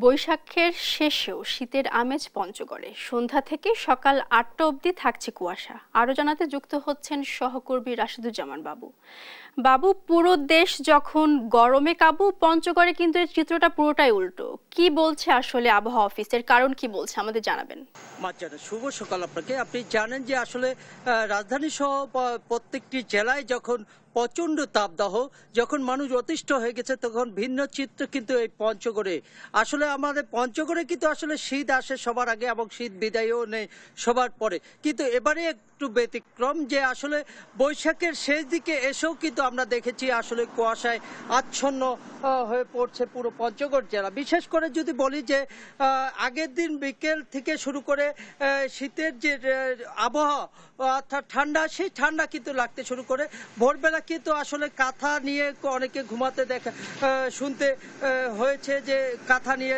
বৈশাখের শেষেও শীতের আমেজ পঞ্চগড়ে। সন্ধ্যা থেকে সকাল ৮টা অবধি থাকছে কুয়াশা। আরও জানাতে যুক্ত হচ্ছেন সহকর্মী রাশিদুজ্জামান বাবু। বাবু, পুরো দেশ যখন গরমে কাবু, পঞ্চগড়ে কিন্তু এর চিত্রটা পুরোটাই উল্টো। কি বলছে আসলে আবহাওয়া অফিসের কারণ কি বলছে আমাদের জানাবেন। শুভ সকাল আপনাকে। আপনি জানেন যে আসলে রাজধানী সহ প্রত্যেকটি জেলায় যখন প্রচণ্ড তাপদাহ, যখন মানুষ অতিষ্ঠ হয়ে গেছে, তখন ভিন্ন চিত্র কিন্তু এই পঞ্চগড়ে। আসলে আমাদের পঞ্চগড়ে কিন্তু আসলে শীত আসে সবার আগে এবং শীত বিদায়ও নেই সবার পরে। কিন্তু এবারে একটু ব্যতিক্রম যে আসলে বৈশাখের শেষ দিকে এসেও কিন্তু আমরা দেখেছি আসলে কুয়াশায় আচ্ছন্ন হয়ে পড়ছে পুরো পঞ্চগড় জেলা। বিশেষ করে যদি বলি যে আগের দিন বিকেল থেকে শুরু করে শীতের যে আবহাওয়া অর্থাৎ ঠান্ডা, সেই ঠান্ডা কিন্তু লাগতে শুরু করে। ভোরবেলা কিন্তু আসলে কাঁথা নিয়ে অনেকে ঘুমাতে শুনতে হয়েছে যে কাঁথা নিয়ে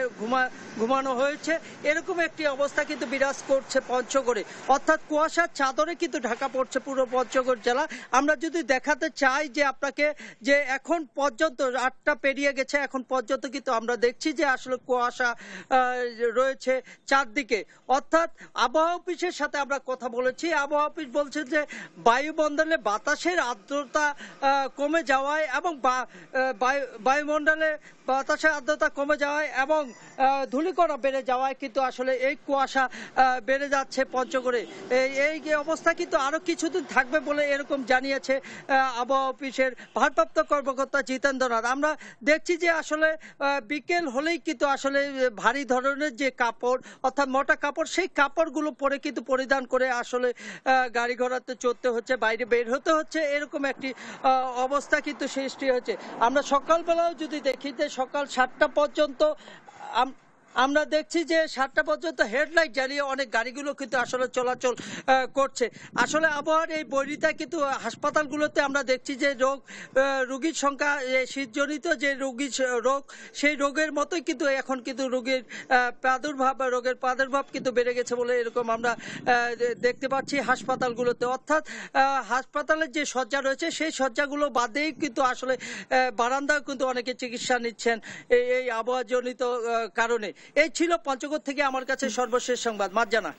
ঘুমানো হয়েছে। এরকম একটি অবস্থা কিন্তু বিরাজ করছে পঞ্চগড়ে, অর্থাৎ কুয়াশার চাদরে কিন্তু ঢাকা পড়ছে পুরো পঞ্চগড় জেলা। আমরা যদি দেখাতে চাই যে আপনাকে, যে এখন পর্যন্ত ৮টা পেরিয়ে গেছে, এখন পর্যন্ত কিন্তু আমরা দেখছি যে আসলে কুয়াশা রয়েছে চারদিকে। অর্থাৎ আবহাওয়া অফিসের সাথে আমরা কথা বলেছি, আবহাওয়া অফিস বলছে যে বায়ুমণ্ডলে বাতাসের আর্দ্রতা কমে যাওয়ায় এবং বায়ুমণ্ডলে বাতাসের আর্দ্রতা কমে যাওয়ায় এবং ধূলিকণা বেড়ে যাওয়ায় কিন্তু আসলে এই কুয়াশা বেড়ে যাচ্ছে পঞ্চগড়ে। এই অবস্থা কিন্তু আরও কিছুদিন থাকবে বলে এরকম জানিয়েছে আবহাওয়া অফিসের ভারপ্রাপ্ত কর্মকর্তা জিতেন্দ্রনাথ। আমরা দেখছি যে আসলে বিকেল হলেই কিন্তু আসলে ভারী ধরনের যে কাপড়, অর্থাৎ মোটা কাপড়, সেই কাপড়গুলো পরে কিন্তু পরিধান করে আসলে গাড়ি ঘোড়াতে চড়তে হচ্ছে, বাইরে বের হতে হচ্ছে, এরকম একটি অবস্থা কিন্তু সৃষ্টি হচ্ছে। আমরা সকালবেলাও যদি দেখি যে সকাল 7টা পর্যন্ত আমরা দেখছি যে 7টা পর্যন্ত হেডলাইট জ্বালিয়ে অনেক গাড়িগুলো কিন্তু আসলে চলাচল করছে। আসলে আবহাওয়ার এই বৈরিতায় কিন্তু হাসপাতালগুলোতে আমরা দেখছি যে রোগীর সংখ্যা, শীতজনিত যে রোগ, সেই রোগের মতোই কিন্তু এখন কিন্তু রোগের প্রাদুর্ভাব কিন্তু বেড়ে গেছে বলে এরকম আমরা দেখতে পাচ্ছি হাসপাতালগুলোতে। অর্থাৎ হাসপাতালের যে শয্যা রয়েছে সেই শয্যাগুলো বাদেই কিন্তু আসলে বারান্দায় কিন্তু অনেকে চিকিৎসা নিচ্ছেন এই আবহাওয়াজনিত কারণে। এই ছিল পঞ্চগড় থেকে আমার কাছে সর্বশেষ সংবাদ। মার্জানা।